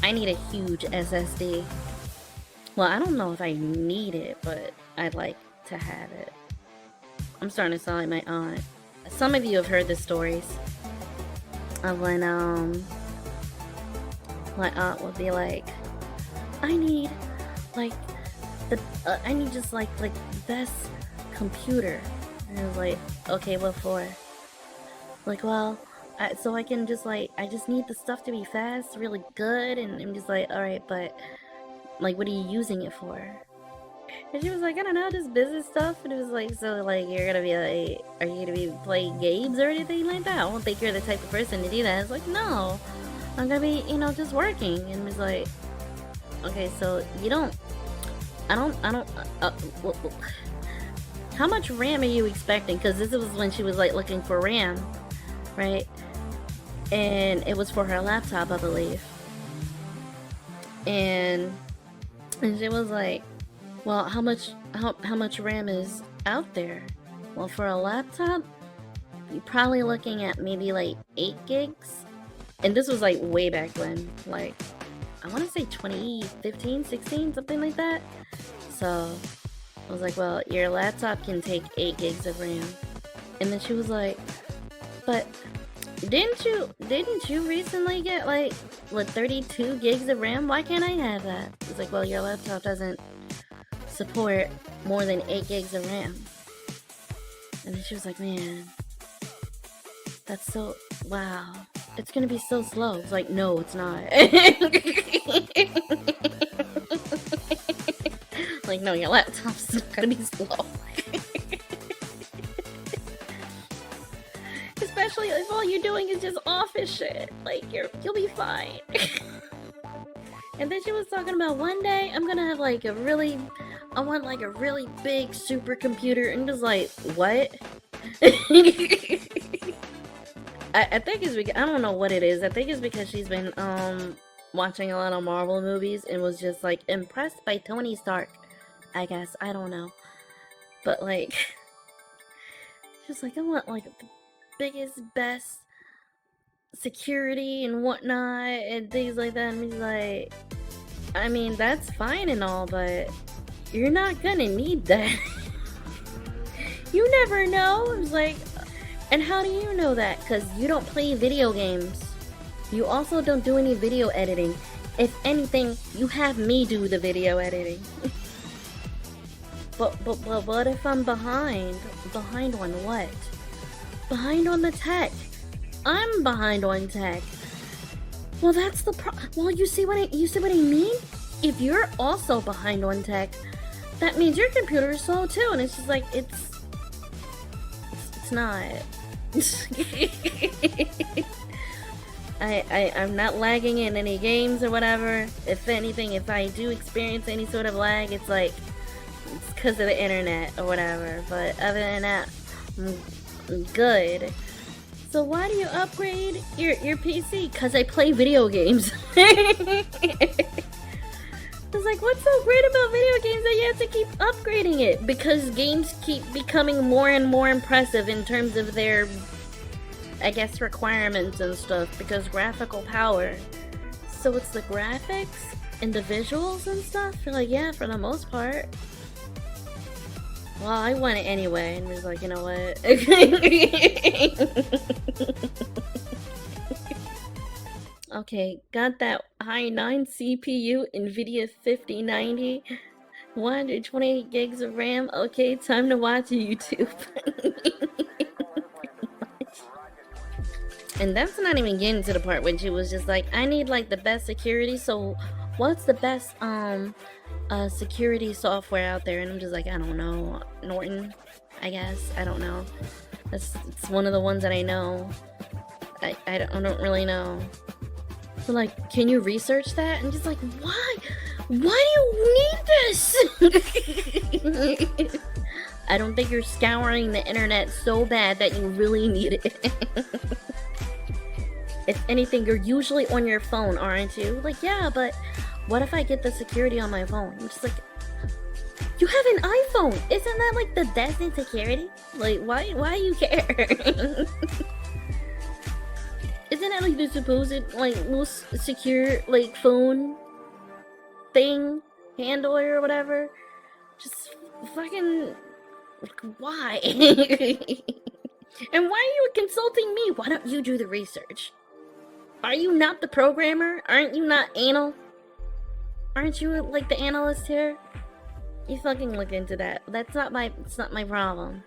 I need a huge SSD. Well, I don't know if I need it, but I'd like to have it. I'm starting to sound like my aunt. Some of you have heard the stories of when my aunt would be like, I need like I need just like the best computer. And I was like, okay, what for? Like, well, so I can just like, I just need the stuff to be fast, really good. And I'm just like, all right, but like, what are you using it for? And she was like, I don't know, just business stuff. And it was like, so like, you're gonna be like, are you gonna be playing games or anything like that? I don't think you're the type of person to do that. It's like, no, I'm gonna be, just working. And it was like, okay, so you don't, how much RAM are you expecting? Because this was when she was like looking for RAM, right? And it was for her laptop, I believe. And she was like, well, how much RAM is out there? Well, for a laptop, you're probably looking at maybe like 8 gigs. And this was like way back when, like, I want to say 2015, 16, something like that. So I was like, well, your laptop can take 8 gigs of RAM. And then she was like, but didn't you recently get like 32 gigs of RAM? Why can't I have that? It's like, well, your laptop doesn't support more than 8 gigs of RAM. And then she was like, man, that's so, wow, it's gonna be so slow. It's like, no, it's not. Like, no, your laptop's not gonna be slow. Especially if all you're doing is just office shit. Like, you'll be fine. And then she was talking about one day I'm gonna have like I want like a really big supercomputer, and just like, what? I think it's because, I don't know what it is. I think it's because she's been watching a lot of Marvel movies and was just like impressed by Tony Stark. I guess, I don't know. But like, she's like, I want like the biggest, best security and whatnot and things like that. And he's like, I mean, that's fine and all, but you're not gonna need that. You never know. I was like, and how do you know that? Because you don't play video games. You also don't do any video editing. If anything, you have me do the video editing. But what if I'm behind? Behind on what? Behind on the tech. I'm behind on tech. Well, that's the well, you see what I mean? If you're also behind on tech, that means your computer is slow too. And it's just like, it's not. I'm not lagging in any games or whatever. If anything, if I do experience any sort of lag, it's like, it's because of the internet or whatever. But other than that, I'm good. So why do you upgrade your PC? Because I play video games. It's like, what's so great about video games that you have to keep upgrading it? Because games keep becoming more and more impressive in terms of their, I guess, requirements and stuff. Because graphical power. So it's the graphics and the visuals and stuff? You're like, yeah, for the most part. Well, I want it anyway, and was like, you know what? Okay, got that i9 CPU, NVIDIA 5090, 128 gigs of RAM. Okay, time to watch YouTube. And that's not even getting to the part when she was just like, I need like the best security, so what's the best security software out there? And I'm just like, I don't know, Norton, I guess. I don't know. It's one of the ones that I know. I don't really know. So like, can you research that? And just like, why do you need this? I don't think you're scouring the internet so bad that you really need it. If anything, you're usually on your phone, aren't you? Like, yeah, but what if I get the security on my phone? I'm just like, you have an iPhone. Isn't that like the best in security? Like, why you care? Isn't isn't it like the supposed like most secure like phone thing handler or whatever? Just fucking like, why? And why are you consulting me? Why don't you do the research? Are you not the programmer? Aren't you not anal? Aren't you like the analyst here? You fucking look into that. It's not my problem.